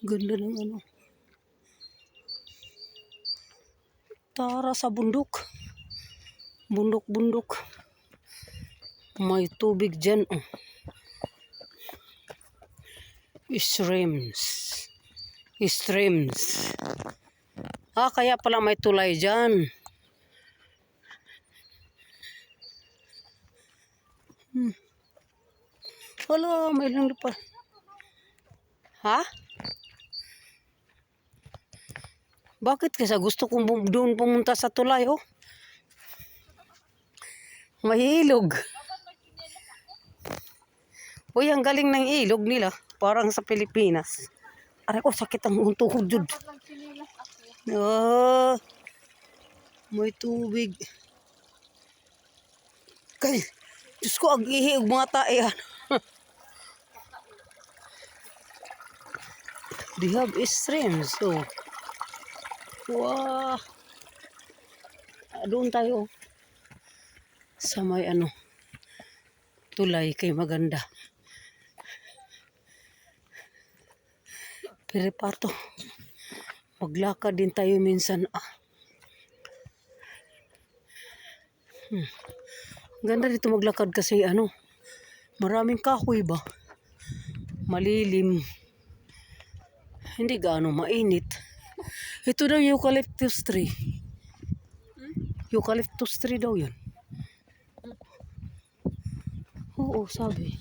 Ganda ng ano. Tara sa bundok. Bundok-bundok. May tubig dyan. Oh. Streams. Kaya pala may tulay dyan. Wala, may lang pa. Ha? Bakit kasi gusto kong doon pumunta sa tulay, oh? May ilog. Uy, ang galing ng ilog nila. Parang sa Pilipinas. Aray ko, sakit ang tuhod jud. Oh, may tubig. Kay, Diyos ko, ag-ihi mga tae. They have streams, so. Wow. Doon tayo. Sa may ano, tulay kay maganda. Pero pato, maglakad din tayo minsan. Ganda dito maglakad kasi ano, maraming kahoy ba? Malilim. Hindi gaano mainit. Ito daw eucalyptus tree. Eucalyptus tree daw yun. Oo, sabi.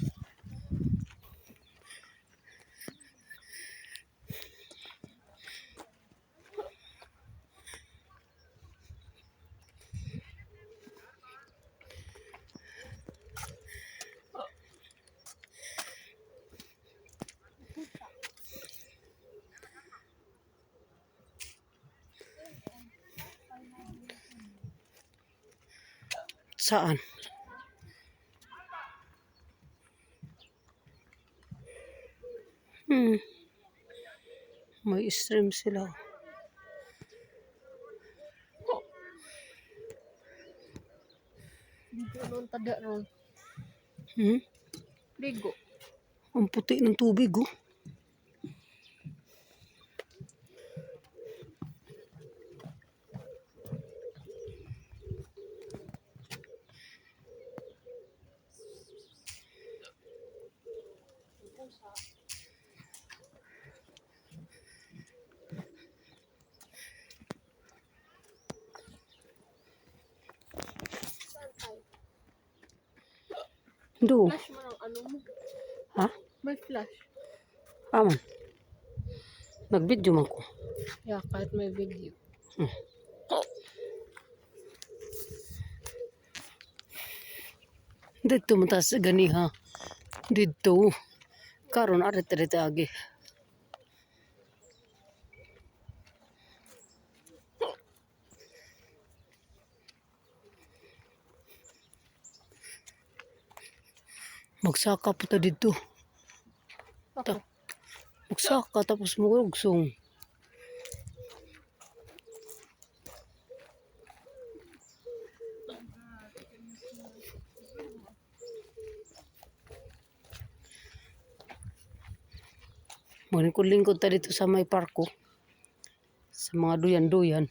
Saan? May stream sila. Dito noon tada ron. Ligo. Ang puti ng tubig, oh. Do. Flash mo ng ano mo. Ha? May flash. Aman. Nag-video man ko. Yeah, kahit may video. Dito mataas gani ha. Dito. Karon arit-arit agi. Magsaka po ta dito. Magsaka tapos magugsong. Lingkod ta dito sa may parko. Sa mga duyan-duyan.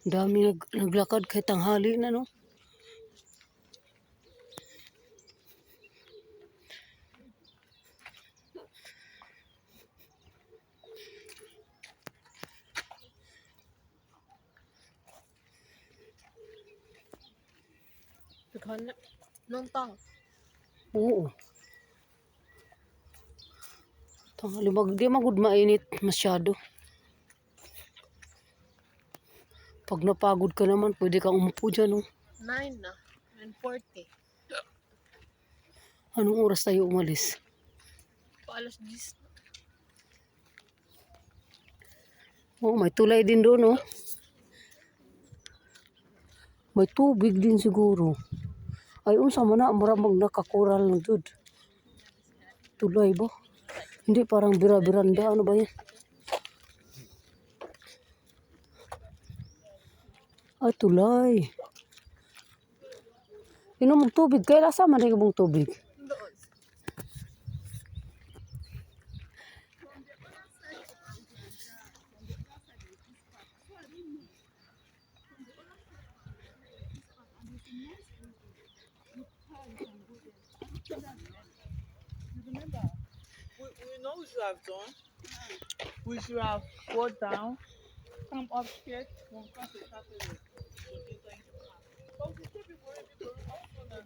Dami naglakad kahit tanghali na, no? Naghanap. Nung tao. Oo. Tanghali, di magud mainit masyado. Pag napagod ka naman, pwede kang umupo dyan, no? 9 na. 9:40. Anong oras tayo umalis? Paalas 10. Oh, may tulay din doon, oh. May tubig din siguro. Ay, unsa man na, maramang nakakural ng dud. Tulay ba? Hindi, parang bira-biranda. Ano ba yan? Ay, tulay. Inom mong tubig. Kaya lasa man rin mong tubig. Doon. We know we should have done. We should have got down, come upstairs, one class to Saturday. But we still be worried because also na.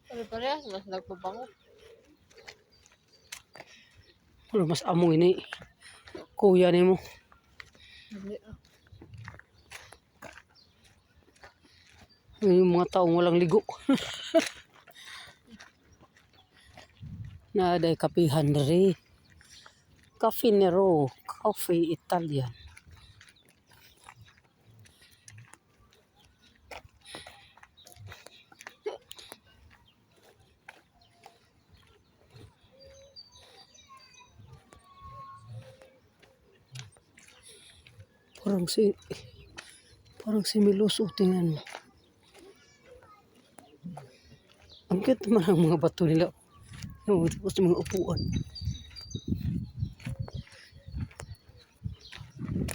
Pare-parehas mas nagpabango. Ano mas amoy ni kuya ni mo. Hindi Yung mga taong walang ligo. Naaday kapihan rin. Cafe Nero, Cafe Italian. Parang si Milos, tingnan mo. Ang cute naman ang mga bato nila. Tapos mga upuan.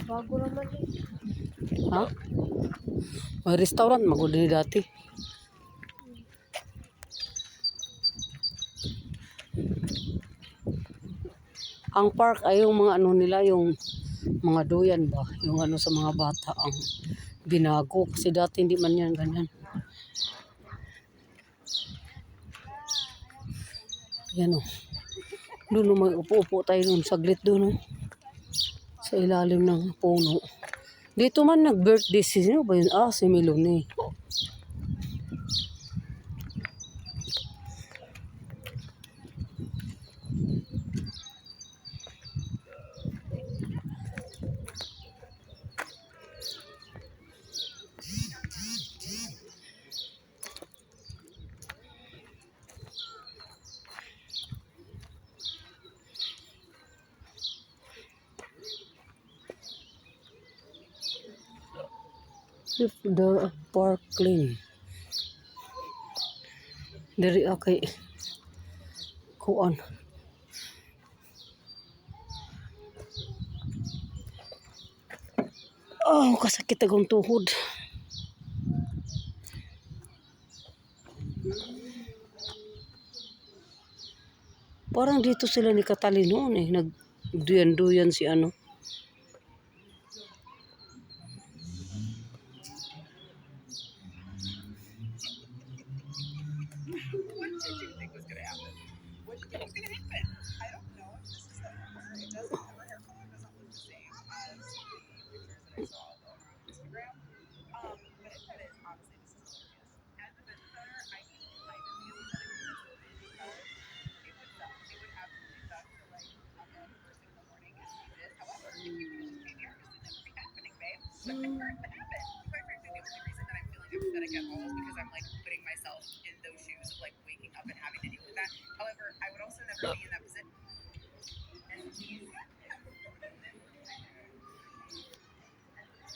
bago naman eh. Ha? May restaurant, magod ni dati. Ang park ay yung mga ano nila, yung mga doyan ba? Yung ano sa mga bata ang binago. Kasi dati hindi man yan ganyan. Yan o. Doon may upo-upo tayo doon. Saglit doon o. Sa ilalim ng puno. Dito man nag-birthday si sino ba yun? Si Melanie. If the park clean. Dari kay kuan. Kasakit akong tuhod. Parang dito sila ni Katalin noon eh. Nagduyan-duyan si ano. That I get all because I'm like putting myself in those shoes of like waking up and having to deal with that. However, I would also never be in that position. And